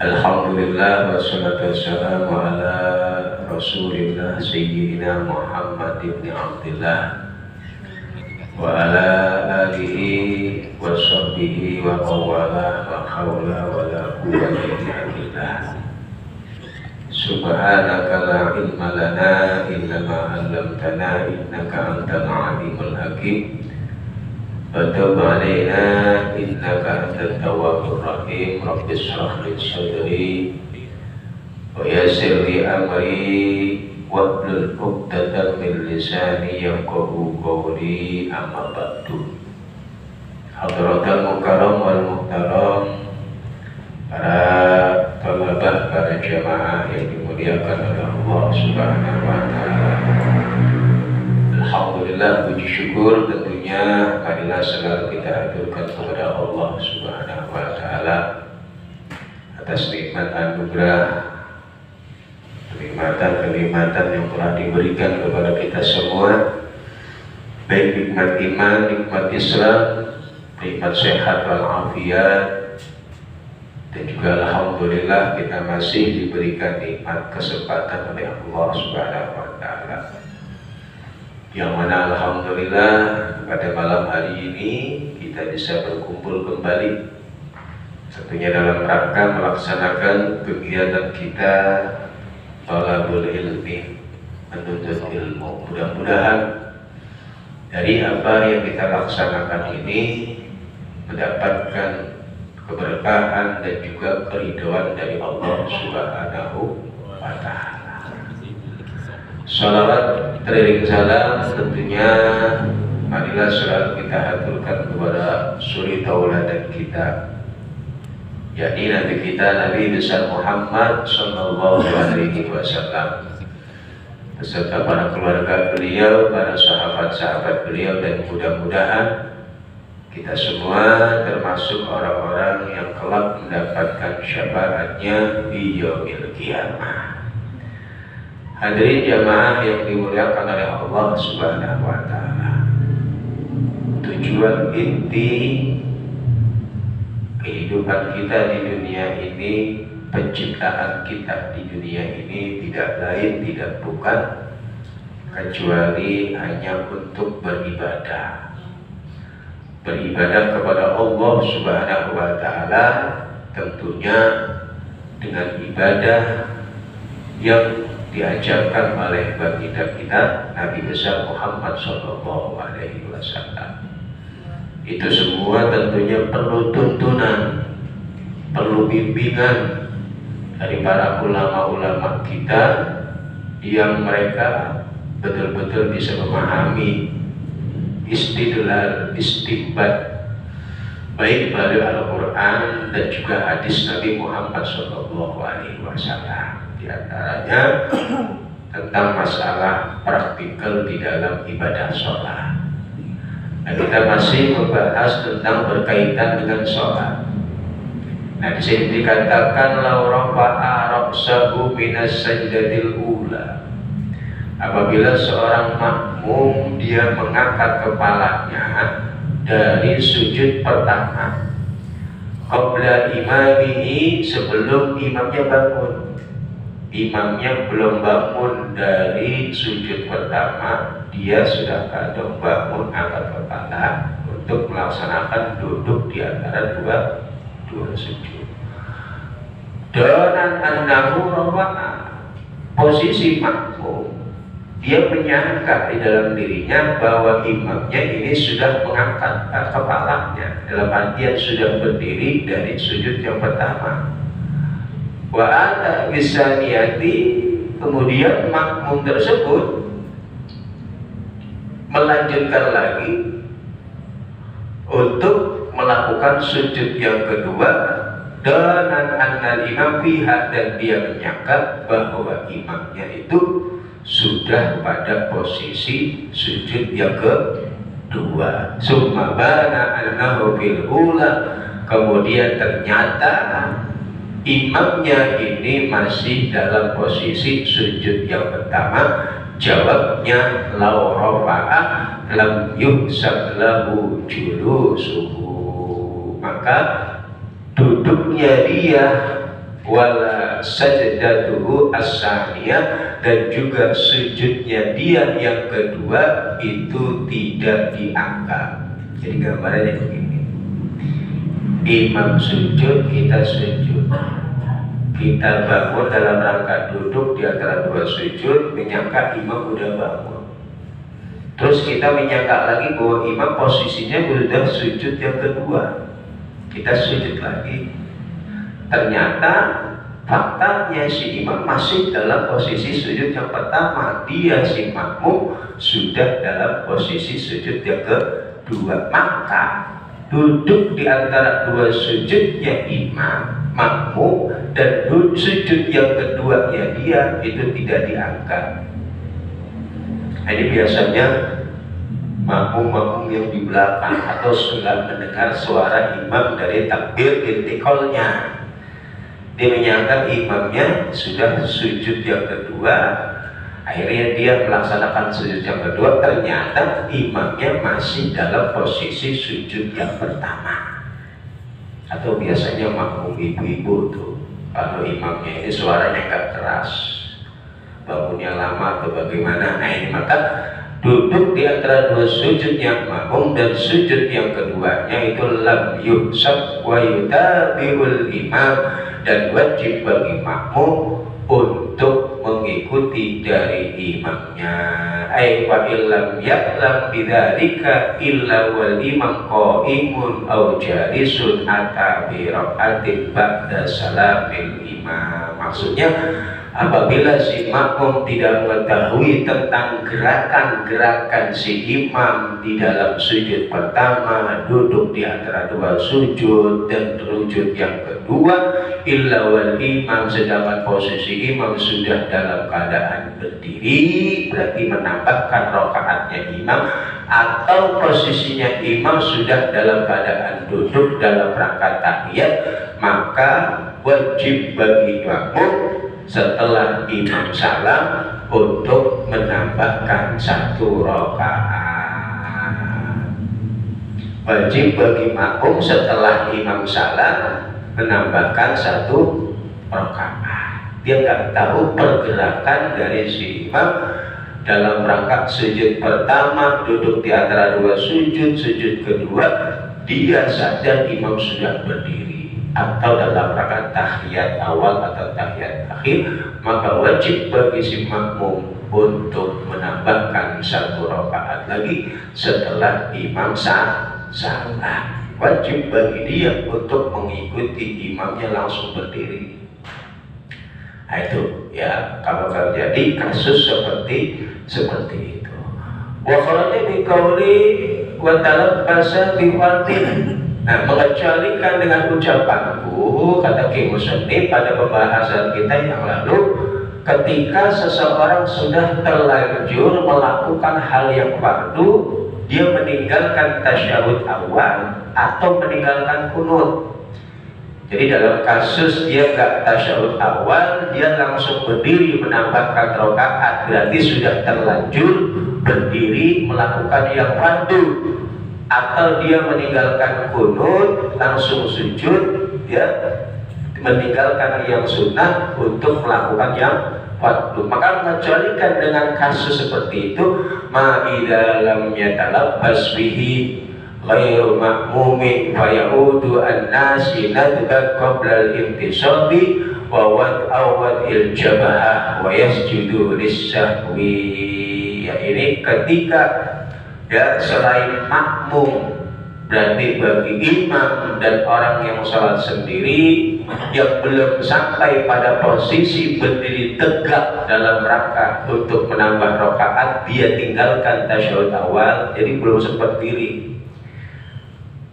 Alhamdulillah wassalatu wassalamu ala Rasulillah Sayyidina Muhammad ibn Abdillah wa ala alihi wa sahbihi wa qawwala wa hawla wa la quwwata illa billah. Subhanaka la ilma lana illa ma 'allamtana innaka antal alimul hakim. وتب علينا إنك أنت التواب الرحيم رب اشرح لي صدري ويسر لي أمري واحلل عقدة من لساني يفقهوا قولي أما بعد. Hadratul mukarram wal muhtaram, para thalabah, para jamaah yang dimuliakan oleh Allah Subhanahu wa taala. Alhamdulillah, puji syukur tentunya marilah selalu kita aturkan kepada Allah Subhanahu wa taala atas nikmat anugerah, kenikmatan yang telah diberikan kepada kita semua, baik nikmat iman, nikmat Islam, nikmat sehat wal afiat, dan juga alhamdulillah kita masih diberikan nikmat kesempatan oleh Allah Subhanahu wa taala, yang mana alhamdulillah pada malam hari ini kita bisa berkumpul kembali, tentunya dalam rangka melaksanakan kegiatan kita thalabul ilmi, menuntut ilmu. Mudah-mudahan dari apa yang kita laksanakan ini mendapatkan keberkahan dan juga keridhaan dari Allah Subhanahu wa taala. Salawat teriring salam tentunya marilah selalu kita aturkan kepada suri tauladan kita, yakni Nabi kita Nabi besar Muhammad sallallahu alaihi wasallam beserta para keluarga beliau, para sahabat-sahabat beliau, dan mudah-mudahan kita semua termasuk orang-orang yang kelak mendapatkan syafaatnya di yaumil qiyamah. Hadirin jamaah yang dimuliakan oleh Allah Subhanahu wa taala. Tujuan inti kehidupan kita di dunia ini, penciptaan kita di dunia ini tidak lain tidak bukan kecuali hanya untuk beribadah. Beribadah kepada Allah Subhanahu wa taala, tentunya dengan ibadah yang diajarkan oleh baginda kita Nabi besar Muhammad sallallahu alaihi wasallam. Itu semua tentunya perlu tuntunan, perlu bimbingan dari para ulama-ulama kita yang mereka betul-betul bisa memahami istidlal, istinbat, baik melalui Al-Quran dan juga hadis Nabi Muhammad sallallahu alaihi wasallam. Di antaranya tentang masalah praktikal di dalam ibadah sholat. Nah, kita masih membahas tentang berkaitan dengan sholat. Nah, di sini dikatakan law rafa'a ra'sahu minas sajdatil ula. Apabila seorang makmum dia mengangkat kepalanya dari sujud pertama, qabla imamihi, sebelum imamnya bangun. Imamnya belum bangun dari sujud pertama, dia sudah kadang bangun angkat kepala untuk melaksanakan duduk di antara dua sujud. Dan annahu rafa'a, posisi makmum dia menyangka di dalam dirinya bahwa imamnya ini sudah mengangkat kepalanya, dalam artian sudah berdiri dari sujud yang pertama. Wa ata bisaniyati, kemudian makmum tersebut melanjutkan lagi untuk melakukan sujud yang kedua, dan annal imam pihak, dan dia menyangka bahwa imamnya itu sudah pada posisi sujud yang kedua. Summa bana annahu fil ula, kemudian ternyata imamnya ini masih dalam posisi sujud yang pertama. Jawabnya law rafa'a lam yuhsab lahu julusuhu, maka duduknya dia wala sajdatuhu as-saniyah, dan juga sujudnya dia yang kedua itu tidak diangkat. Jadi gambarannya begini, imam sujud, kita sujud, kita bangun dalam rangka duduk di antara dua sujud, menyangka imam udah bangun. Terus kita menyangka lagi bahwa imam posisinya sudah sujud yang kedua, kita sujud lagi. Ternyata faktanya si imam masih dalam posisi sujud yang pertama, dia si makmum sudah dalam posisi sujud yang kedua. Maka duduk di antara dua sujudnya imam makmum dan sujud yang keduanya dia itu tidak diangkat. Ini biasanya makmum-makmum yang di belakang atau sudah mendengar suara imam dari takbir intiqalnya, dia menyangka imamnya sudah sujud yang kedua, akhirnya dia melaksanakan sujud yang kedua, ternyata imamnya masih dalam posisi sujud yang pertama. Atau biasanya makmum ibu-ibu tuh, kalau imamnya ini suaranya agak keras, bangunnya lama atau bagaimana, nah ini maka duduk di antara dua sujud yang makmum dan sujud yang keduanya itu lam yuhsab wa yutabi'ul imam, dan wajib bagi makmum untuk mengikuti dari imamnya. Ai wa illam ya'lam bidzalika illa wal imam qaimun aw jalisun ata bi raqatin ba'da salamil imam. Maksudnya apabila si makmum tidak mengetahui tentang gerakan-gerakan si imam di dalam sujud pertama, duduk di antara dua sujud dan sujud yang kedua, illa wal imam, sedangkan posisi imam sudah dalam keadaan berdiri, berarti menambahkan rakaatnya imam, atau posisinya imam sudah dalam keadaan duduk dalam rangka tahiyat, maka wajib bagi makmum setelah imam salam untuk menambahkan satu rakaat. Wajib bagi makmum setelah imam salam menambahkan satu rakaat. Dia nggak tahu pergerakan dari si imam dalam rangka sujud pertama, duduk di antara dua sujud, sujud kedua dia sadar imam sudah berdiri, atau dalam rakaat tahiyat awal atau tahiyat akhir, maka wajib bagi si makmum untuk menambahkan satu rakaat lagi setelah imam salam. Wajib bagi dia untuk mengikuti imamnya langsung berdiri. Nah itu ya, kalau terjadi kasus seperti itu. Wa kharaja bi qauli wa talabbasa bi fatin. Nah, mengecualikan dengan ucapanku, kata Ki Musannif pada pembahasan kita yang lalu, ketika seseorang sudah terlanjur melakukan hal yang fardu, dia meninggalkan tasyahud awal atau meninggalkan kunut. Jadi dalam kasus dia nggak tasyahud awal, dia langsung berdiri menambahkan rakaat, berarti sudah terlanjur berdiri melakukan yang fardu. Atau dia meninggalkan kunut langsung sujud, ya meninggalkan yang sunnah untuk melakukan yang fardu. Maka mengecualikan dengan kasus seperti itu, ma idza lam yatalabbas bihi ghairu ma'mumin fa yaudu an-nasi nadba qabla al-intisabi wa wad'il jabah wa yasjudu lis-sahwi. Ya, ini ketika ya selain makmum, berarti bagi imam dan orang yang sholat sendiri yang belum sampai pada posisi berdiri tegak dalam rangka untuk menambah rakaat, dia tinggalkan tasyahud awal, jadi belum sempat diri,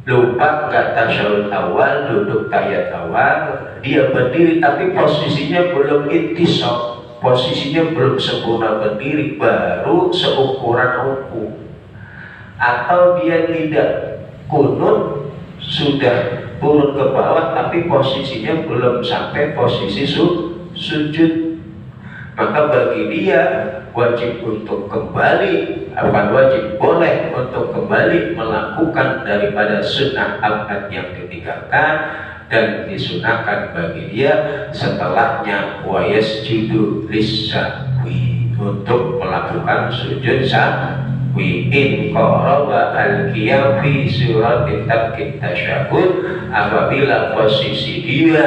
lupa nggak tasyahud awal, duduk tahiyat awal, dia berdiri tapi posisinya belum intisab, posisinya belum sempurna berdiri, baru seukuran ruku. Atau dia tidak kunut, sudah turun ke bawah tapi posisinya belum sampai posisi sujud, maka bagi dia wajib untuk kembali, bukan wajib, boleh untuk kembali melakukan daripada sunnah abad yang ditinggalkan dan disunahkan bagi dia setelahnya wa yasjudu lis-sahwi, untuk melakukan sujud sahwi. In qaraba al-qiyam fi surati tarkit tasyahud, apabila posisi dia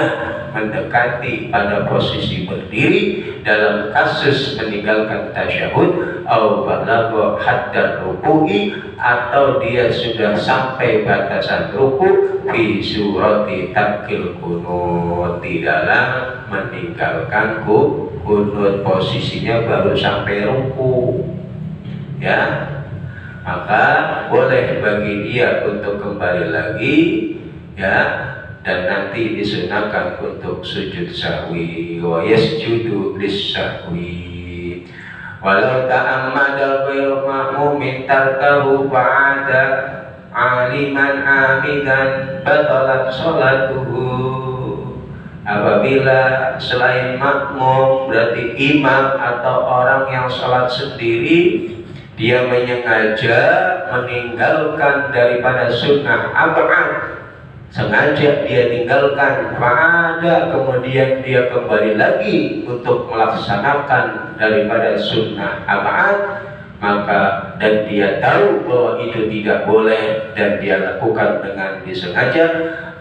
mendekati pada posisi berdiri dalam kasus meninggalkan tasyahud, au balagha haddar ruku'i, atau dia sudah sampai batasan ruku, fi surati tarkil qunut, di dalam meninggalkan qunut, posisinya baru sampai ruku, ya, maka boleh bagi dia untuk kembali lagi, ya, dan nanti disunahkan untuk sujud sahwi, wa yasjudu lis-sahwi. Walau ta'ammada ghairu ma'mumin tarkahu ba'da aliman amidan batalat sholatuhu. Apabila selain makmum, berarti imam atau orang yang sholat sendiri, dia menyengaja meninggalkan daripada sunnah ab'ad, sengaja dia tinggalkan, pada kemudian dia kembali lagi untuk melaksanakan daripada sunnah ab'ad, maka dan dia tahu bahwa itu tidak boleh dan dia lakukan dengan disengaja,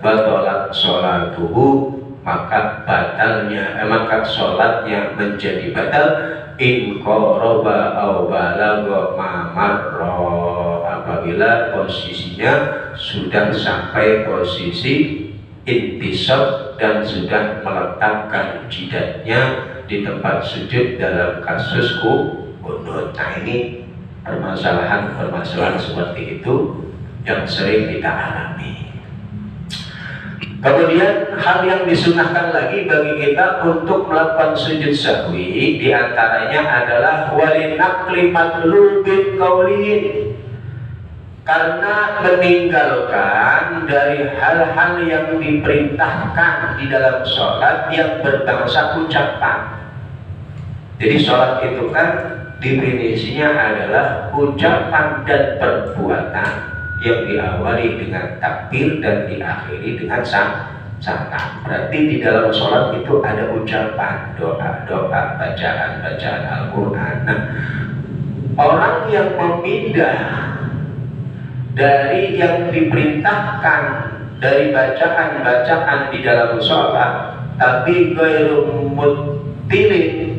batalat sholatuhu, maka maka sholatnya menjadi batal. In qoroba au balagha ma marra, apabila posisinya sudah sampai posisi intisab dan sudah meletakkan jidatnya di tempat sujud dalam kasus qunut. Nah, ini permasalahan seperti itu yang sering kita alami. Kemudian hal yang disunahkan lagi bagi kita untuk melakukan sujud sahwi diantaranya adalah walinaqli matlubin qaulin, karena meninggalkan dari hal-hal yang diperintahkan di dalam sholat yang berbangsa ucapan. Jadi sholat itu kan definisinya adalah ucapan dan perbuatan yang diawali dengan takbir dan diakhiri dengan salam. Berarti di dalam sholat itu ada ucapan, doa-doa, bacaan Al-Quran. Nah, orang yang memindah dari yang diperintahkan dari bacaan-bacaan di dalam sholat, tapi ghairu mutilin,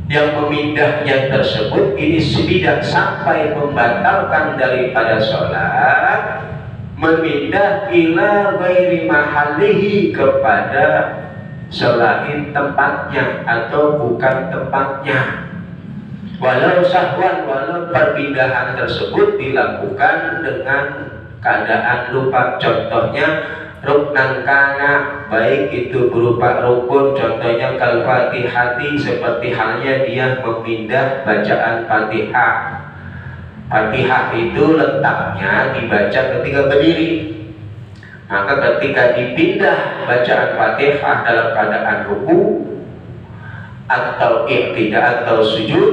yang memindahnya tersebut ini tidak sampai membatalkan daripada sholat, memindah ila ghairi mahallihi, kepada selain tempatnya atau bukan tempatnya. Walau sahwan, walau perpindahan tersebut dilakukan dengan keadaan lupa. Contohnya ruknan kana, baik itu berupa rukun, contohnya kal fatihati, seperti halnya dia memindah bacaan fatihah. Fatihah itu letaknya dibaca ketika berdiri, maka ketika dipindah bacaan fatihah dalam keadaan ruku atau i'tidah atau sujud,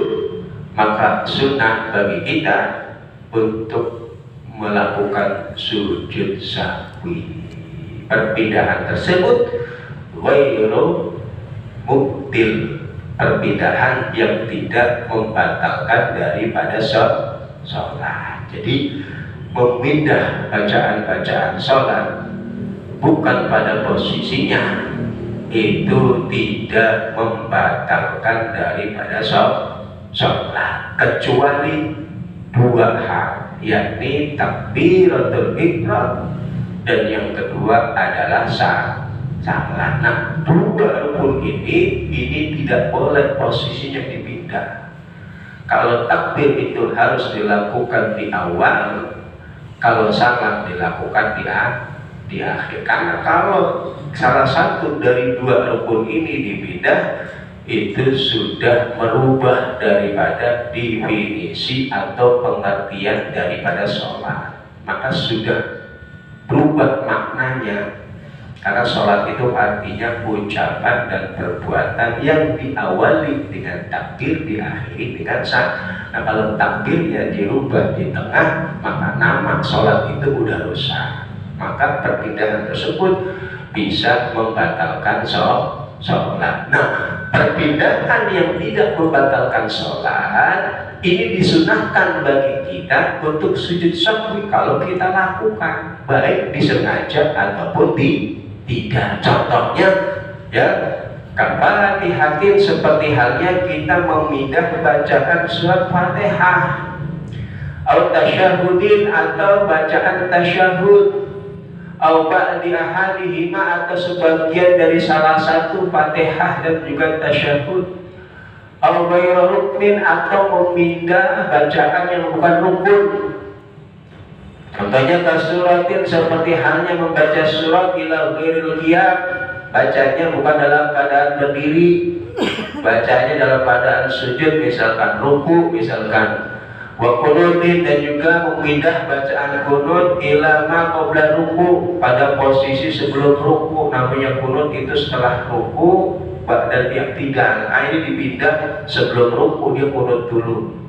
maka sunnah bagi kita untuk melakukan sujud sahwi. Perpindahan tersebut ghairu mubtil, perpindahan yang tidak membatalkan daripada sholat. Jadi memindah bacaan-bacaan sholat bukan pada posisinya itu tidak membatalkan daripada sholat, kecuali dua hal, yakni takbiratul ihram dan yang kedua adalah salat. Nah, dua rukun ini tidak boleh posisinya dipindah. Kalau takbir itu harus dilakukan di awal, kalau salat dilakukan di akhir. Karena kalau salah satu dari dua rukun ini dipindah, itu sudah merubah daripada definisi atau pengertian daripada sholat, maka sudah berubah maknanya. Karena sholat itu artinya ucapan dan perbuatan yang diawali dengan takbir, diakhiri dengan salat. Nah, kalau takbirnya dirubah di tengah, maka nama sholat itu udah rusak. Maka perpindahan tersebut bisa membatalkan sholat. Nah, perpindahan yang tidak membatalkan sholat ini disunahkan bagi kita untuk sujud sahwi kalau kita lakukan, baik disengaja ataupun tidak. Contohnya ya, kafatihatin seperti halnya kita memindah bacaan surat Fatihah, atau tasyahudin atau bacaan tasyahud, atau ba'di ahadihima atau sebagian dari salah satu Fatihah dan juga tasyahud, atau ghairu ruknin atau memindah bacaan yang bukan rukun. Contohnya kasuratin seperti halnya membaca surat ila ghairil qiyam, bacanya bukan dalam keadaan berdiri, bacanya dalam keadaan sujud, misalkan ruku, misalkan wa qunutin, dan juga memindah bacaan qunut ila ma qabla ruku, pada posisi sebelum ruku. Namanya qunut itu setelah ruku dan i'tidal. Ini dipindah sebelum ruku, dia qunut dulu.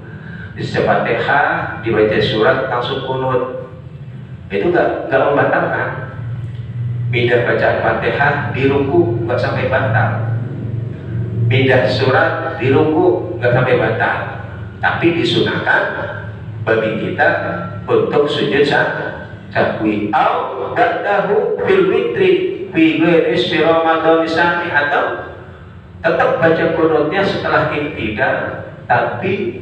Di Fatihah dibaca surat langsung qunut, itu nggak membatalkan. Pindah bacaan Fatihah di ruku nggak sampai batal, pindah surat di ruku nggak sampai batal, tapi disunahkan bagi kita untuk sujud sahwi. Au ba'dahu fil witri fi ghairi Ramadan misani, atau tetap baca qunutnya setelah i'tidal, tapi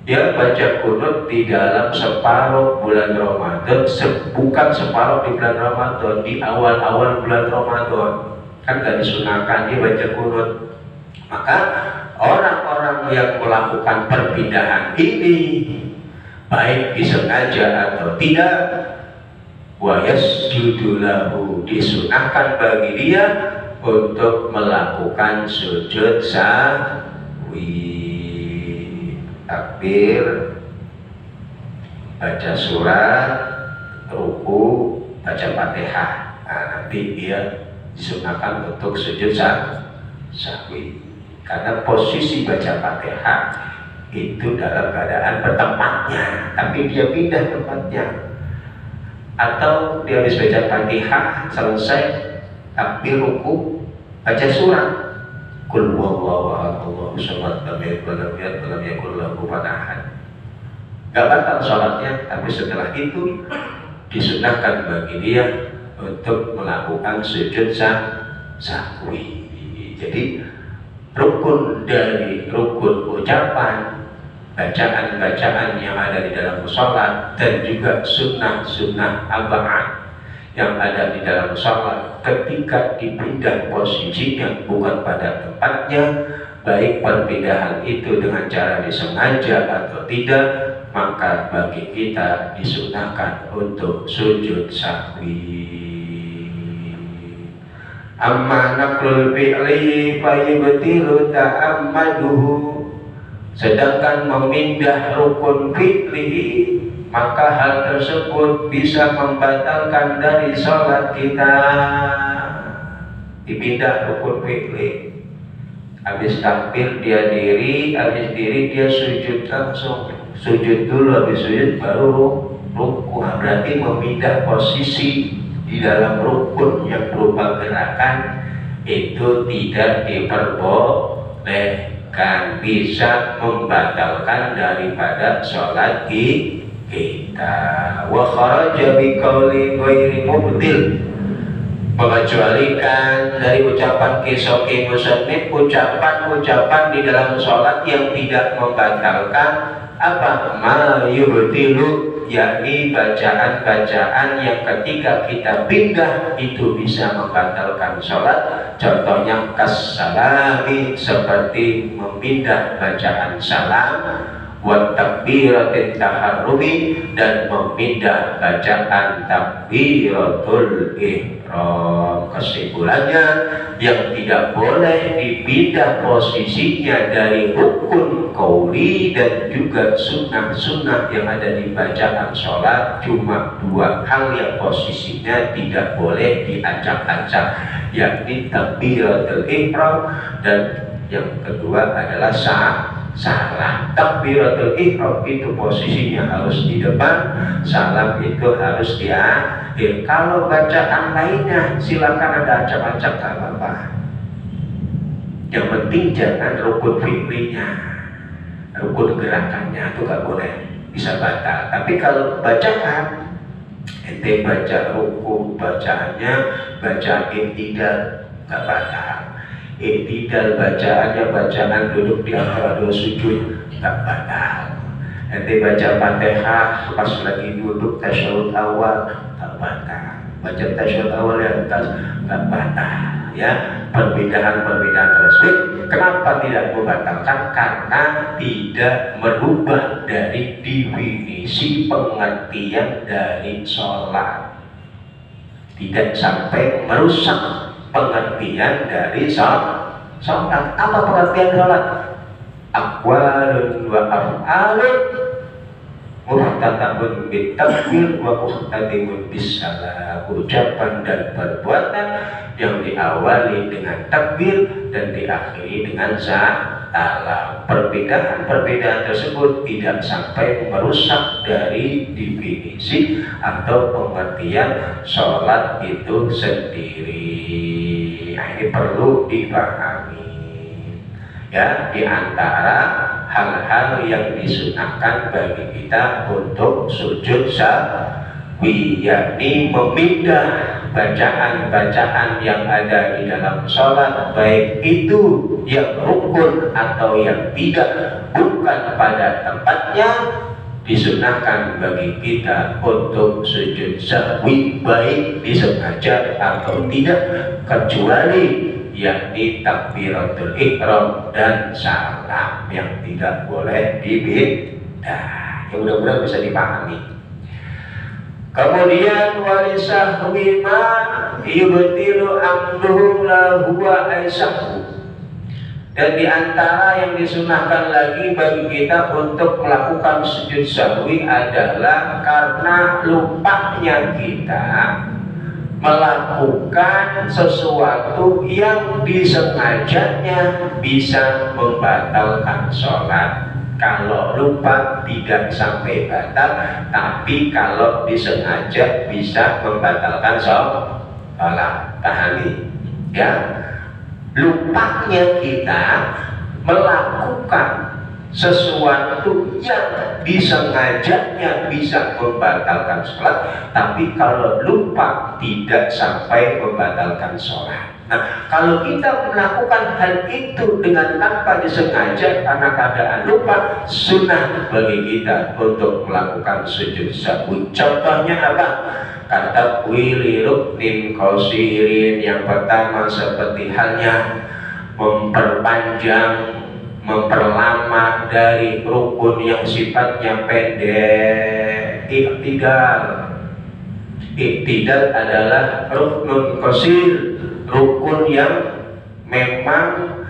dia baca qunut di dalam separuh bulan Ramadan, bukan separuh di bulan Ramadan, di awal-awal bulan Ramadan. Kan gak disunahkan dia baca qunut. Maka orang-orang yang melakukan perpindahan ini, baik disengaja atau tidak, wa yasjudu lahu, disunahkan bagi dia untuk melakukan sujud sahwi. Takbir, baca surat, ruku, baca Fatihah. Nah, nanti dia disunahkan untuk sujud sahwi. Karena posisi baca Fatihah itu dalam keadaan bertempatnya, tapi dia pindah tempatnya. Atau dia habis baca Fatihah, selesai takbir, ruku, baca surat, Qul huwallahu ahad Allahu samad lam yalid walam yulad walam yakul lahu kufuwan ahad. Gak batal sholatnya, tapi setelah itu disunahkan bagi dia untuk melakukan sujud sahwi. Jadi rukun dari rukun ucapan, bacaan-bacaan yang ada di dalam sholat, dan juga sunnah-sunnah aba'ad yang ada di dalam sholat, ketika dipindah posisinya bukan pada tempatnya, baik perpindahan itu dengan cara disengaja atau tidak, maka bagi kita disunahkan untuk sujud sahwi. Amma naqlul fi'li fayubtilu ta'ammaduhu, sedangkan memindah rukun fi'li, maka hal tersebut bisa membatalkan dari sholat kita. Dipindah rukun fi'li, habis takbir dia diri, habis diri dia sujud langsung, sujud dulu, habis sujud baru ruku. Berarti memindah posisi di dalam rukun yang berupa gerakan itu tidak diperbolehkan, bisa membatalkan daripada sholat kita. Wa kharaja bi qauli ghairi mubtil, mengecualikan dari ucapan kisoki musannif, ucapan-ucapan di dalam sholat yang tidak membatalkan apa? Ma yubtilu, yakni bacaan-bacaan yang ketika kita pindah itu bisa membatalkan sholat. Contohnya kas-salami, seperti memindah bacaan salam, wa takbiratin taharrumi, dan memindah bacaan takbiratul ihram. Kesimpulannya, yang tidak boleh dipindah posisinya dari rukun qauli dan juga sunnah-sunnah yang ada di bacaan sholat cuma dua hal yang posisinya tidak boleh diacak-acak, yakni takbiratul ihram, dan yang kedua adalah salam. Takbiratul ihram itu posisinya harus di depan, salam itu harus di akhir. Kalau bacaan lainnya silakan ada acak-acak, tak apa-apa. Yang penting jangan rukun fi'linya, rukun gerakannya itu gak boleh, bisa batal. Tapi kalau bacaan, ente baca ruku, bacaannya bacaan iktidal, gak batal. Iktidal bacaannya bacaan duduk di antara dua sujud, gak batal. Ente baca Fatihah pas lagi duduk tasyahud awal, gak batal. Baca tasyahud awal yang atas, gak batal. Ya, perbedaan-perbedaan tersebut kenapa tidak membatalkan? Karena tidak merubah dari definisi pengertian dari sholat, tidak sampai merusak pengertian dari sholat. Apa pengertian sholat? Aqwalun wa af'alun muhtatabun bitakbir wa muhtadimun bisalam, ucapan dan perbuatan yang diawali dengan takbir dan diakhiri dengan salam. Perbedaan tersebut tidak sampai merusak dari definisi atau pengertian sholat itu sendiri. Nah, ini perlu dipahami. Ya, di antara hal-hal yang disunahkan bagi kita untuk sujud sahwi, yakni memindah bacaan-bacaan yang ada di dalam sholat, baik itu yang rukun atau yang tidak, bukan pada tempatnya. Disunahkan bagi kita untuk sujud sahwi, baik disengaja atau tidak, kecuali yakni takbiratul ihram dan salam yang tidak boleh dibid'ah. Ya, mudah-mudahan bisa dipahami. Kemudian walisahwi ma yubtilu amduhu lahuwa aisahu. Dan di antara yang disunahkan lagi bagi kita untuk melakukan sujud sahwi adalah karena lupanya kita melakukan sesuatu yang disengajanya bisa membatalkan sholat. Kalau lupa tidak sampai batal, tapi kalau disengaja bisa membatalkan sholat. Pahami ya? Lupanya kita melakukan sesuatu yang disengajanya bisa membatalkan sholat, tapi kalau lupa tidak sampai membatalkan sholat. Nah, kalau kita melakukan hal itu dengan tanpa disengaja karena keadaan lupa, sunnah bagi kita untuk melakukan sujud sahwi. Contohnya apa? Kata wili ruknin qasirin, yang pertama seperti halnya memperlama dari rukun yang sifatnya pendek. Iktidal adalah ruknun qasir, rukun yang memang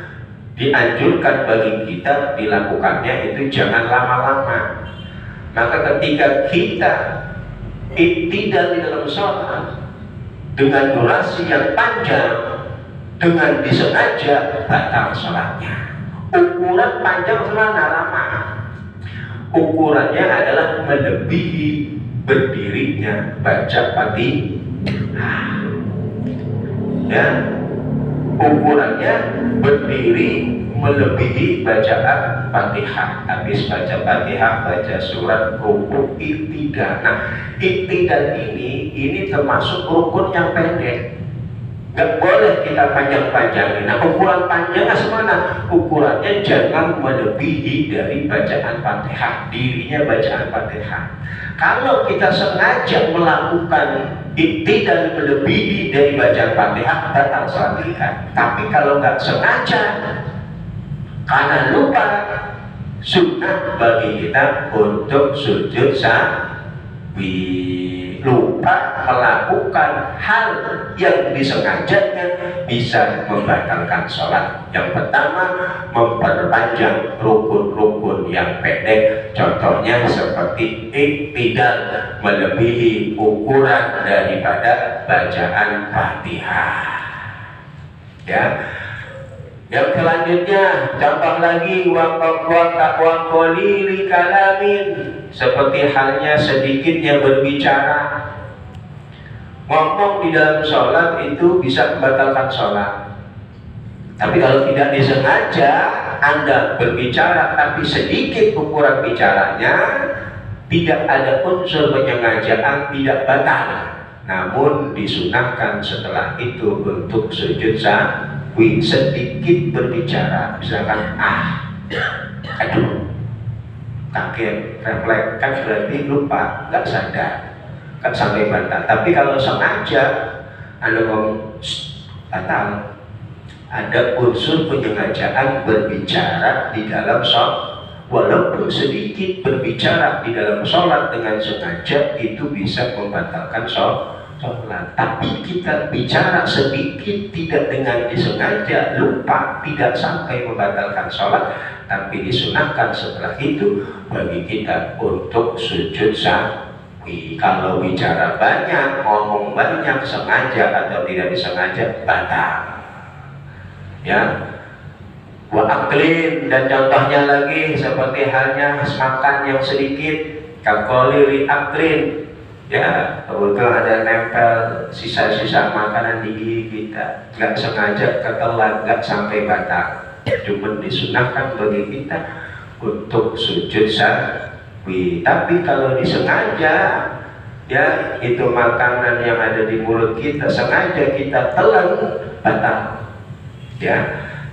dianjurkan bagi kita dilakukannya itu jangan lama-lama. Maka ketika kita iktidal di dalam sholat dengan durasi yang panjang, dengan disengaja, batal sholatnya. Ukuran panjang selama lama, ukurannya adalah melebihi berdirinya baca Fatihah. Ya, ukurannya berdiri melebihi bacaan Fatihah. Habis baca Fatihah, baca surat, ruku, iktidal. Nah, iktidal ini termasuk rukun yang pendek. Gak boleh kita panjang-panjangin. Nah, ukuran panjangnya semana? Ukurannya jangan melebihi dari bacaan Fatihah, dirinya bacaan Fatihah. Kalau kita sengaja melakukan iktidal melebihi dari bacaan Fatihah, batal sholat kita. Tapi kalau nggak sengaja karena lupa, sunnah bagi kita untuk sujud sahwi. Lupa melakukan hal yang disengajanya bisa membatalkan sholat. Yang pertama, memperpanjang rukun-rukun yang pendek. Contohnya seperti iktidal melebihi ukuran daripada bacaan Fatihah. Ya. Yang selanjutnya, contoh lagi, wa qalili kalamin, seperti halnya sedikitnya berbicara. Ngomong di dalam sholat itu bisa membatalkan sholat. Tapi kalau tidak disengaja Anda berbicara tapi sedikit ukuran bicaranya, tidak ada unsur penyengajaan, tidak batal. Namun disunahkan setelah itu untuk sujud sahwi, sedikit berbicara, misalkan aduh, kaget, refleks, kan berarti lupa, nggak sadar, kan sampai batal. Tapi kalau sengaja Anda ngomong batal, ada unsur penyengajaan berbicara di dalam sholat. Walaupun sedikit berbicara di dalam sholat dengan sengaja itu bisa membatalkan sholat. Tapi kita bicara sedikit tidak dengan disengaja, lupa, tidak sampai membatalkan sholat, tapi disunahkan setelah itu bagi kita untuk sujud sahwi. Kalau bicara banyak, ngomong banyak, sengaja atau tidak disengaja, batal. Ya, wa aklin, dan contohnya lagi seperti halnya makan yang sedikit, kalkoli aklin, ya, kebetulan ada nempel sisa-sisa makanan di gigi kita, nggak sengaja ketelan, nggak sampai batal, cuma disunahkan bagi kita untuk sujud sahwi. Tapi kalau disengaja, ya, itu makanan yang ada di mulut kita sengaja kita telan, batal. Ya,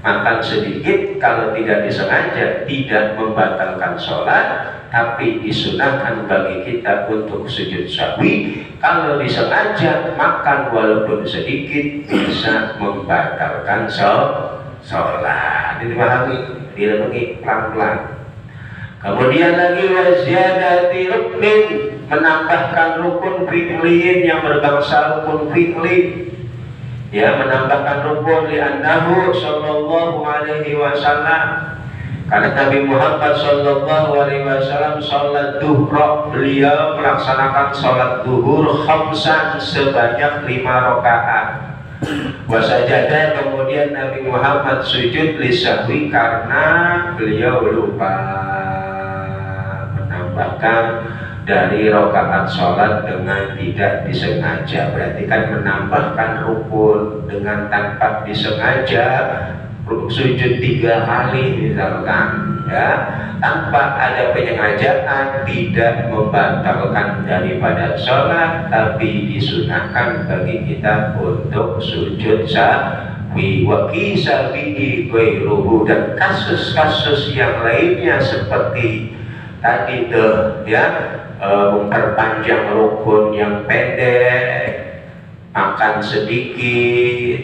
makan sedikit kalau tidak disengaja tidak membatalkan sholat, tapi disunahkan bagi kita untuk sujud sahwi. Kalau disengaja makan walaupun sedikit bisa membatalkan sholat. Dipahami, direnungi pelan-pelan. Kemudian lagi waziyadati ruknin, menambahkan rukun fi'liyin yang berbangsa rukun fi'li. Ya, menambahkan rukun li'annahu sallallahu alaihi wasallam, karena Nabi Muhammad sallallahu alaihi wasallam salat duhur, beliau melaksanakan salat duhur khamsan, sebanyak 5 rakaat. Wasajadah, kemudian Nabi Muhammad sujud lisahwi karena beliau lupa menambahkan dari rakaat sholat dengan tidak disengaja. Berarti kan menambahkan rukun dengan tanpa disengaja, sujud 3 kali misalkan, ya, tanpa ada penyengajaan, tidak membatalkan daripada sholat, tapi disunahkan bagi kita untuk sujud sahwi. Wa qisa bihi ghairuhu, dan kasus-kasus yang lainnya seperti tadi tuh, ya, memperpanjang rukun yang pendek, makan sedikit,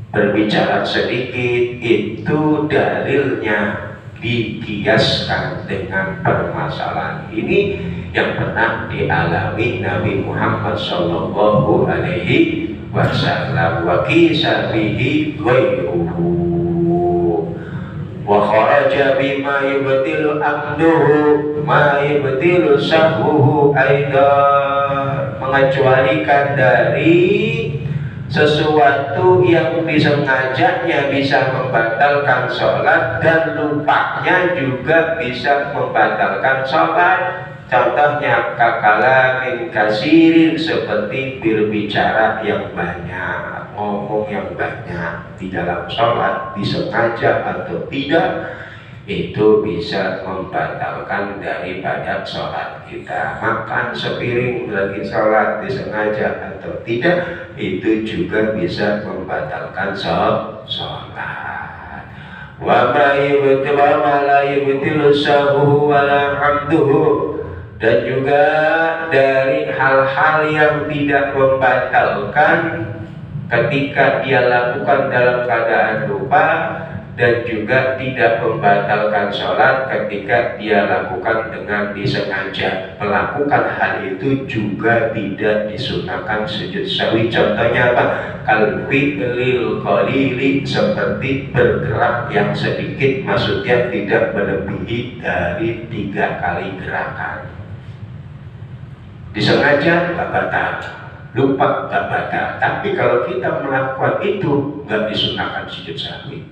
berbicara sedikit, itu dalilnya dikiaskan dengan permasalahan ini yang pernah dialami Nabi Muhammad sallallahu alaihi wasallam. Wa qisa bihi ghairuhu wa kharaja bima yubtilu amduhu ma yubtilu sahwuhu aidan, mengecualikan dari sesuatu yang disengajanya bisa membatalkan sholat dan lupanya juga bisa membatalkan sholat. Contohnya kakalamin kasirin, seperti berbicara yang banyak, ngomong yang banyak di dalam sholat, disengaja atau tidak, itu bisa membatalkan daripada sholat kita. Makan sepiring lagi sholat, disengaja atau tidak, itu juga bisa membatalkan sholat. Wa ma la yubtilu sahwuhu wa la hamduhu, dan juga dari hal-hal yang tidak membatalkan ketika dia lakukan dalam keadaan lupa, dan juga tidak membatalkan sholat ketika dia lakukan dengan disengaja. Melakukan hal itu juga tidak disunahkan sujud sahwi. Contohnya apa? Kal fi'lil qalili, seperti bergerak yang sedikit, maksudnya tidak melebihi dari 3 kali gerakan. Disengaja nggak batal, lupa nggak batal. Tapi kalau kita melakukan itu nggak disunahkan sujud sahwi.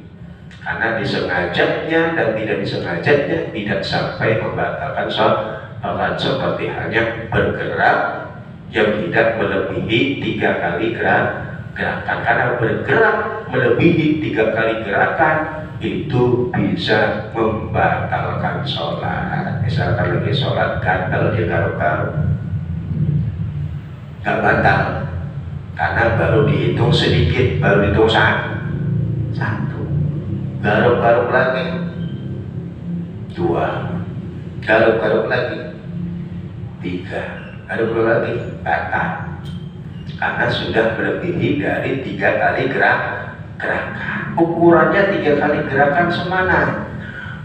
karena disengajanya dan tidak disengajanya tidak sampai membatalkan sholat, seperti halnya bergerak yang tidak melebihi 3 kali gerakan. Karena bergerak melebihi 3 kali gerakan itu bisa membatalkan sholat. Misalkan lagi sholat gatal dia garuk-garuk, gak batal karena baru dihitung sedikit, baru dihitung satu, garuk-garuk lagi 2, garuk-garuk lagi 3, garuk-garuk lagi batal karena sudah melebihi dari 3 kali gerakan. Ukurannya 3 kali gerakan semana.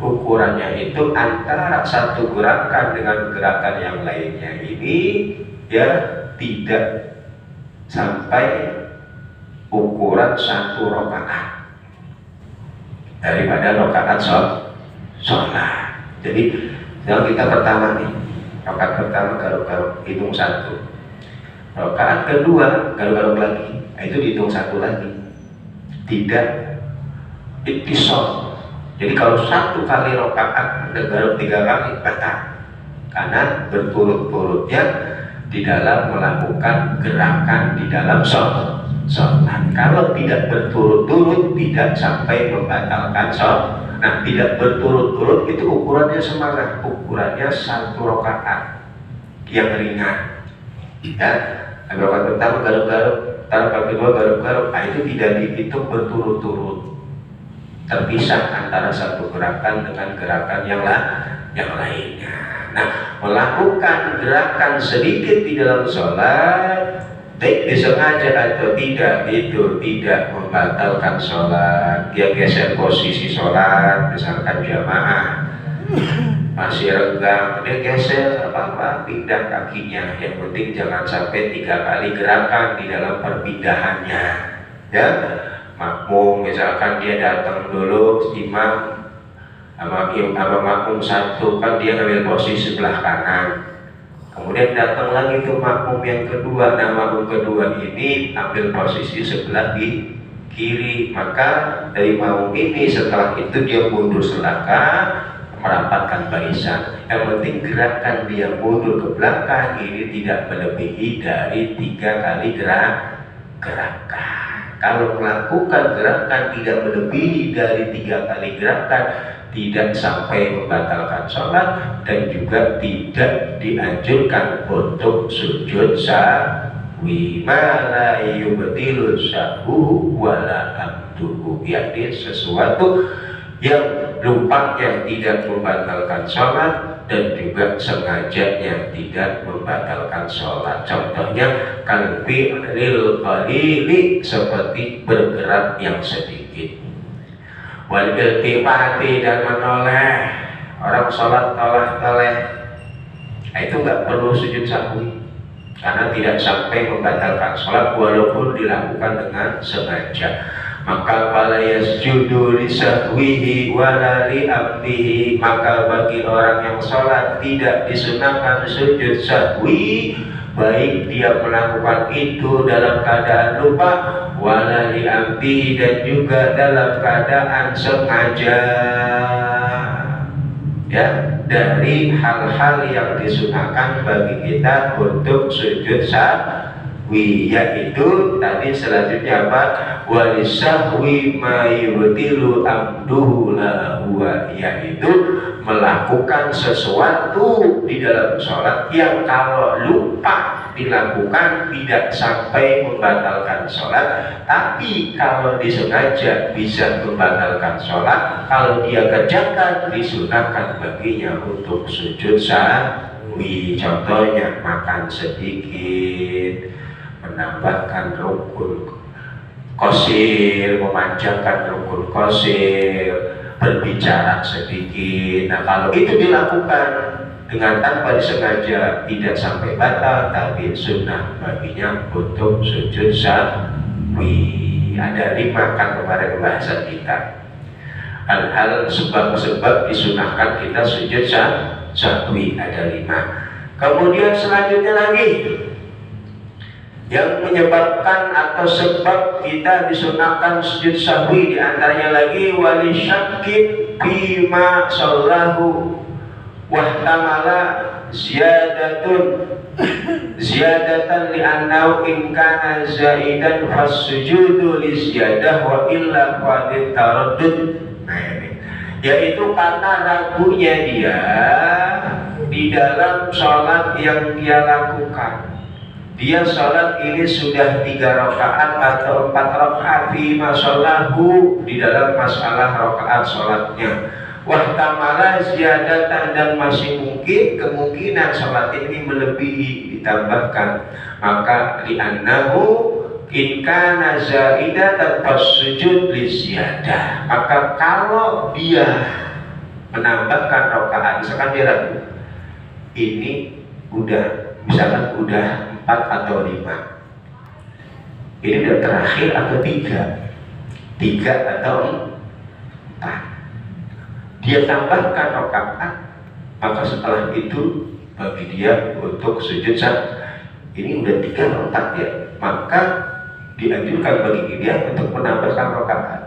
Ukurannya itu antara satu gerakan dengan gerakan yang lainnya ini ya tidak sampai ukuran 1 rakaat daripada rakaat sholat. Jadi yang kita pertama nih, rakaat pertama garuk-garuk hitung 1, rakaat kedua garuk-garuk lagi, itu dihitung 1 lagi, tidak ittisal. Jadi kalau 1 kali rakaat garuk 3 kali batal karena berturut-turutnya di dalam melakukan gerakan di dalam sholat. Kalau tidak berturut-turut tidak sampai membatalkan sholat. Nah, tidak berturut-turut itu ukurannya semana, ukurannya 1 rakaat yang ringan. Ya, rakaat pertama garuk-garuk, rakaat kedua garuk-garuk, itu tidak dihitung berturut-turut, terpisah antara satu gerakan dengan gerakan yang lainnya. Nah, melakukan gerakan sedikit di dalam sholat, baik disengaja atau tidak, itu tidak membatalkan sholat. Dia geser posisi sholat, misalkan jamaah masih renggang, dia geser apa-apa, pindah kakinya. Yang penting jangan sampai 3 kali gerakan di dalam perpindahannya. Ya, makmum misalkan dia datang dulu imam sama makmum satu, kan dia ngambil posisi sebelah kanan, kemudian datang lagi ke makmum yang kedua. Nah, makmum kedua ini ambil posisi sebelah di kiri, maka dari makmum ini setelah itu dia mundur selangkah merapatkan barisan. Yang penting gerakan dia mundur ke belakang ini tidak melebihi dari 3 kali gerakan. Kalau melakukan gerakan tidak melebihi dari 3 kali gerakan, tidak sampai membatalkan sholat dan juga tidak dianjurkan untuk sujud sahwi. Mala yubtilu sahwu wala amduhu, yakni sesuatu yang lupanya tidak membatalkan sholat dan juga sengajanya tidak membatalkan sholat. Contohnya kalbi lil qalili, seperti bergerak yang sedikit. Wal iltifati, dan menoleh. Orang sholat toleh-toleh, itu nggak perlu sujud sahwi karena tidak sampai membatalkan sholat walaupun dilakukan dengan sengaja. Maka fala yasjudu li sahwihi wala li abdihi, maka bagi orang yang sholat tidak disunahkan sujud sahwi, baik dia melakukan itu dalam keadaan lupa, wala li abdihi, dan juga dalam keadaan sengaja. Ya, dari hal-hal yang disunahkan bagi kita untuk sujud sahwi, yaitu tadi selanjutnya apa? Walisahwi ma yubtilu amduhu lahu, yaitu melakukan sesuatu di dalam sholat yang kalau lupa dilakukan tidak sampai membatalkan sholat, tapi kalau disengaja bisa membatalkan sholat. Kalau dia kerjakan disunahkan baginya untuk sujud sahwi. Contohnya makan sedikit, menambahkan rukun qasir, memanjangkan rukun qasir, berbicara sedikit. Nah, kalau itu dilakukan dengan tanpa disengaja tidak sampai batal, tapi sunnah baginya untuk sujud sahwi. Ada 5 kan kemarin bahasan kita, hal-hal sebab-sebab disunahkan kita sujud sahwi, ada 5. Kemudian selanjutnya lagi Yang menyebabkan atau sebab kita disunahkan sujud sahwi diantaranya lagi wali syakin bima sallahu wahtamala ziyadatan li'annahu in kana zaidan fasujudu li ziyadah wa illa fadid taraddud. Yaitu karena ragunya dia di dalam sholat yang dia lakukan. Dia sholat ini sudah 3 rakaat atau 4 rakaat fi masallahu di dalam masalah rakaat sholatnya. Wahtamala ziyadatan dan masih mungkin kemungkinan sholat ini melebihi ditambahkan. Maka li'annahu in kana zaidatan fasujud li ziyadah. Maka kalau dia menambahkan rakaat, misalkan dia ragu, ini misalkan udah 4 atau 5, ini udah terakhir atau 3 atau 4, dia tambahkan rakaat, maka setelah itu bagi dia untuk sujud ini udah 3 atau 4 ya, maka dianjurkan bagi dia untuk menambahkan rakaat.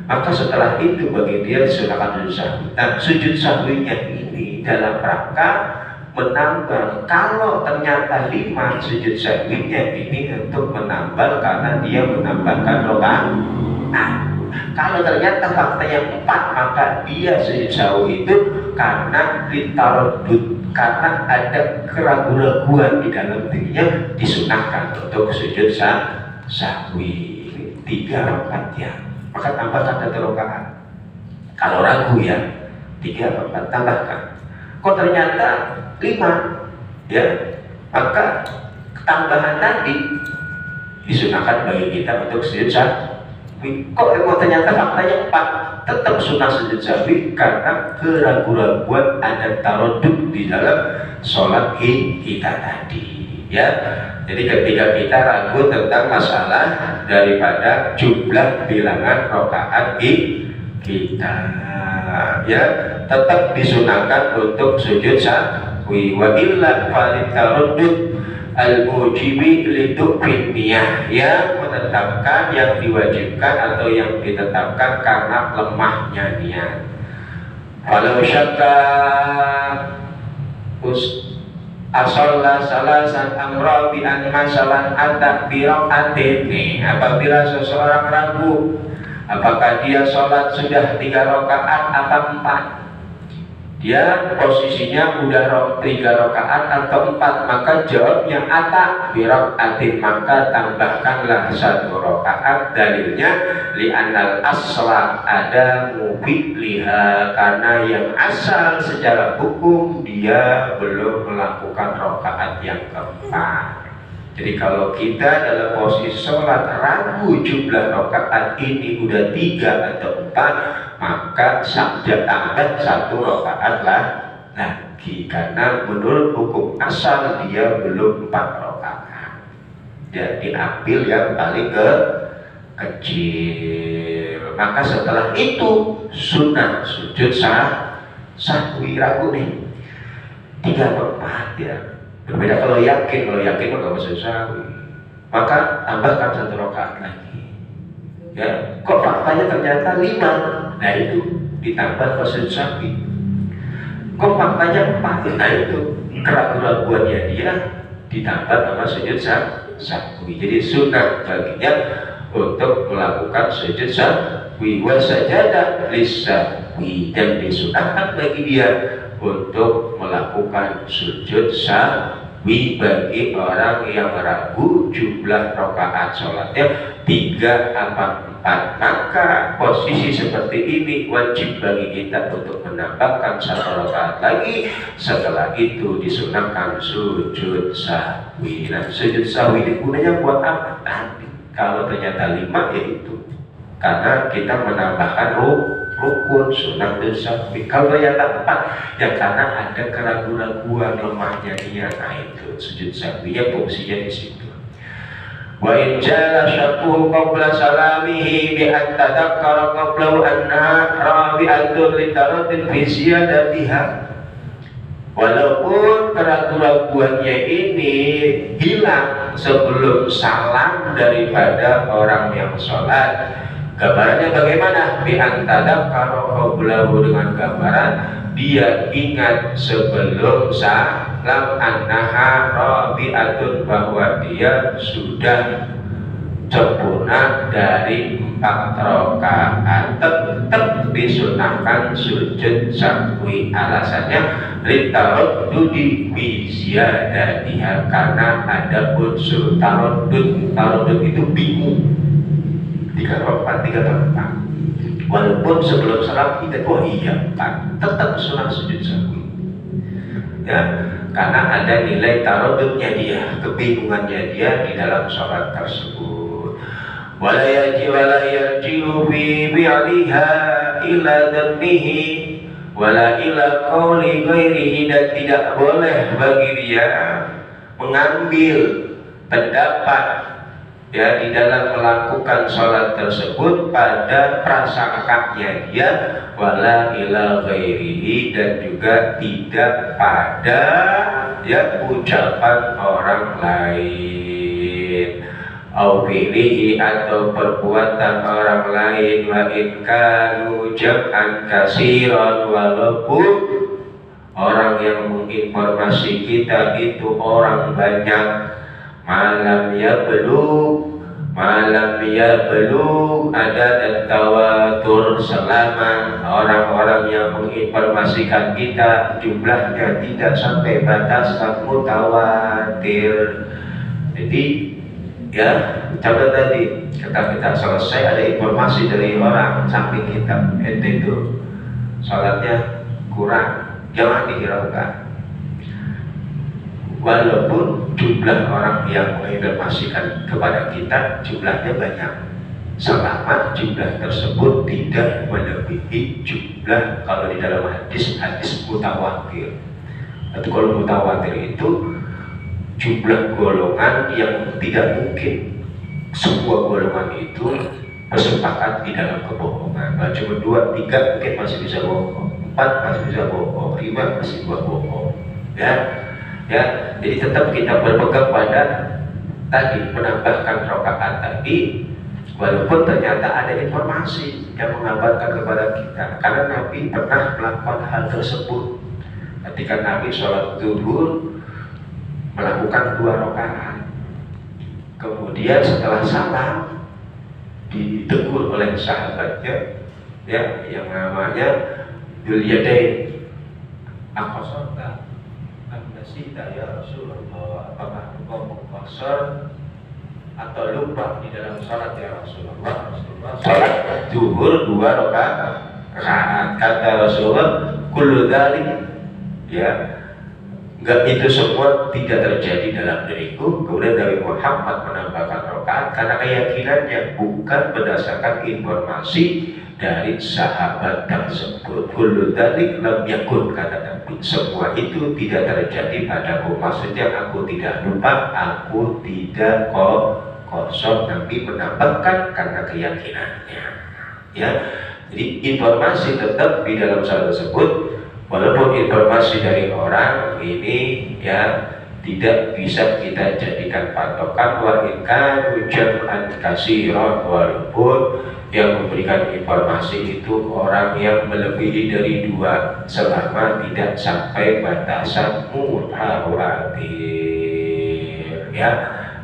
Maka setelah itu bagi dia silakan sujud sahwi. Nah, sujud sahwinya ini dalam rangka menambah. Kalau ternyata 5 sujud sahwinya ini untuk menambah karena dia menambahkan rakaat. Nah, kalau ternyata faktanya 4, maka dia sujud sahwi itu karena ditarodud, karena ada keraguan-raguan di dalam dirinya, disunahkan untuk sujud sahwi 3 rakaat ya. Maka tambahkan 1 rakaat. Kalau ragu ya 3 atau 4 tambahkan. Kok ternyata 5 ya, maka tambahan tadi disunahkan bagi kita untuk sujud sahwi. Kok ternyata faktanya 4, tetap sunah sujud sahwi karena keraguan-raguan ada tarodud di dalam sholat kita tadi ya. Jadi ketika kita ragu tentang masalah daripada jumlah bilangan rakaat kita ya, tetap disunahkan untuk sujud sahwi. Wa illa falid taruddud al-mujibi lidukfin niyah, yang menetapkan, yang diwajibkan atau yang ditetapkan karena lemahnya niat. Walau syakka asallah salasan amra bi an masalan atak biraqatin. Apabila seseorang ragu apakah dia sholat sudah 3 rakaat atau 4, dia posisinya udah 3 rakaat atau 4, maka jawabnya atak biraqatin, maka tambahkanlah 1 rakaat. Dalilnya li'anal asla ada mubiqliha, karena yang asal secara hukum dia belum melakukan rakaat yang keempat. Jadi kalau kita dalam posisi sholat ragu jumlah rakaat ini udah 3 atau 4, maka saja tambah 1 rakaat lagi, karena menurut hukum asal dia belum 4 rakaat. Ya, diambil yang paling kecil. Maka setelah itu sunnah sujud sahwi. Ragu nih 3 atau 4 ya. Berbeda kalau yakin mah gak usah sahwi, maka tambahkan 1 rakaat lagi ya. Kok faktanya ternyata 5, nah itu ditambah sujud sahwi. Kok faktanya 4, nah itu keraguan-raguannya dia ditambah sama sujud sahwi. Jadi sunnah baginya untuk melakukan sujud sahwi wa sajadah lisahwi, dan disunahkan bagi dia untuk melakukan sujud sahwi bagi orang yang ragu jumlah rakaat sholatnya 3 atau 4. Maka posisi seperti ini wajib bagi kita untuk menambahkan 1 rakaat lagi. Setelah itu disunahkan sujud sahwi. Nah, sujud sahwi ini gunanya buat apa? Nanti kalau ternyata 5 yaitu karena kita menambahkan rukun sunnah sahwi. Kalau ternyata 4 ya karena ada keraguan-raguan lemahnya dia, nah itu sujud sahwinya fungsinya di situ. Wa in jala syakku qabla salamihi bi an tadakkara qabla anna rabi'atun li taradin fi ziyadatiha. Walaupun keraguan-raguannya ini hilang sebelum salam daripada orang yang sholat. Gambarannya bagaimana? Bi'antadab kalau qablahu, dengan gambaran dia ingat sebelum salam annaha rabi'atun, bahwa dia sudah sempurna dari 4 rakaat, tetap disunahkan sujud sahwi. Alasannya litaroddudi bi ziyadatiha, karena ada unsur taroddud. Taroddud itu bingung, 3 rakaat 3 rakaat, walaupun sebelum salam kita iya 4, tetap sunah sujud sahwi ya, karena ada nilai taroddudnya dia, kebingungannya dia di dalam sholat tersebut. Wala yarji'u fi bi'aliha ila dhannihi wala ila qawli ghairihi, dan tidak boleh bagi dia mengambil pendapat ya di dalam melakukan sholat tersebut pada prasangkanya dia, wala ila ghairihi, dan juga tidak pada ya ucapan orang lain, au fi'lihi, atau perbuatan orang lain, wa in kanu jam'an katsiran, walaupun orang yang menginformasi kita itu orang banyak, malam ya belum ada dan tawatur, selama orang-orang yang menginformasikan kita jumlahnya tidak sampai batas mutawatir. Jadi ya, contoh tadi kita selesai ada informasi dari orang samping kita, itu sholatnya kurang, jangan dihiraukan. Walaupun jumlah orang yang menginformasikan kepada kita jumlahnya banyak, selama jumlah tersebut tidak melebihi jumlah, kalau di dalam hadis mutawatir. Atau kalau mutawatir itu jumlah golongan yang tidak mungkin sebuah golongan itu bersepakat di dalam kebohongan. Nah, cuma 2, 3 mungkin masih bisa bohong, 4 masih bisa bohong, 5 masih buat bohong ya. Jadi tetap kita berpegang pada tadi, menambahkan rakaat tadi, walaupun ternyata ada informasi yang mengabarkan kepada kita, karena Nabi pernah melakukan hal tersebut ketika Nabi sholat zuhur melakukan 2 rakaat, kemudian setelah salam ditegur oleh sahabatnya ya, yang namanya Dzul-Yadain, aqsarta amnasita ya Rasulullah, apakah engkau mengqasar atau lupa di dalam salat ya Rasulullah? Salat zuhur 2 rakaat, kata Rasulullah kullu dzalik ya, enggak, itu semua tidak terjadi dalam diriku. Kemudian Nabi Muhammad menambahkan rakaat karena keyakinannya, bukan berdasarkan informasi dari sahabat tersebut. Kullu dzalik lam yakun, kata Nabi, semua itu tidak terjadi padaku. Maksudnya aku tidak lupa, aku tidak kosong. Nabi menambahkan karena keyakinannya ya. Jadi informasi tetap di dalam salat tersebut, walaupun informasi dari orang ini ya tidak bisa kita jadikan patokan. Wa in kanu jam'an katsiran, walaupun yang memberikan informasi itu orang yang melebihi dari 2, selama tidak sampai batasan mutawatir ya.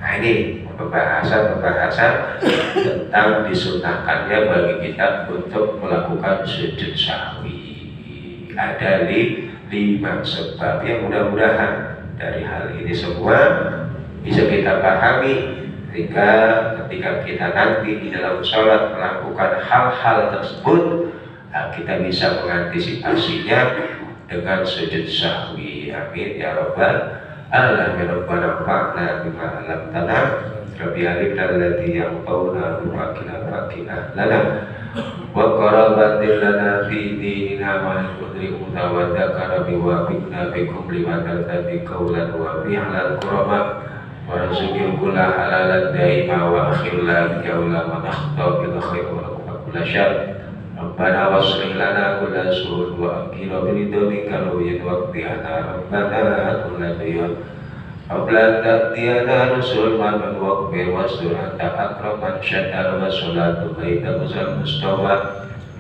Nah, ini pembahasan tentang disunahkannya bagi kita untuk melakukan sujud sahwi. Ada 5 sebab yang mudah-mudahan dari hal ini semua bisa kita pahami, sehingga ketika kita nanti di dalam sholat melakukan hal-hal tersebut, kita bisa mengantisipasinya dengan sujud sahwi. Amin ya rabbal alamin. Rabbana fa'na bima 'allamtana rabbi alimna alladhi yanfa'una fakina lana wa qarabatil lana fi dinina wa al-qudri wa dzakara wa bikna bikum liman tadi qawlan wa fi'lan qurama warzuqil kula halalan daima wa akhirlan qawla wa nakhta bil khair wa kullu syarr. Rabbana waslih lana kulla su'ud wa aqina biridika wa waqti ana rabbana kullu قبل أن تأتينا رسل من واغفر واستر أنت أكرم من شتر وصلاة بيت المصطفى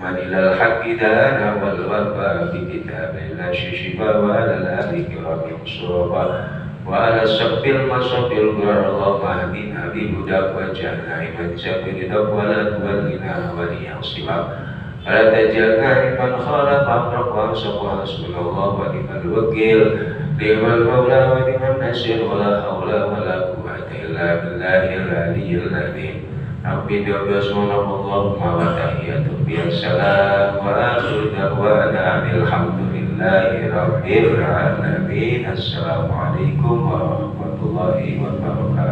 من إلى الحق دانا والوفاء بكتاب لا شبه وعلى الآل كرام مصطفى وعلى السب المصب الغر اللهم اهدنا بهداك واجعلنا من سبر ولا تولنا وليا صفا ولا تجعلنا ممن خالف أمرك وانصر حسبنا الله ونعم الوكيل نعم المولى ونعم النصير ولا حول ولا قوة إلا بالله العلي العظيم ربي دعونا اللهم وتحياتهم بالسلام وآخر دعوانا الحمد لله رب العالمين. السلام عليكم warahmatullahi wabarakatuh.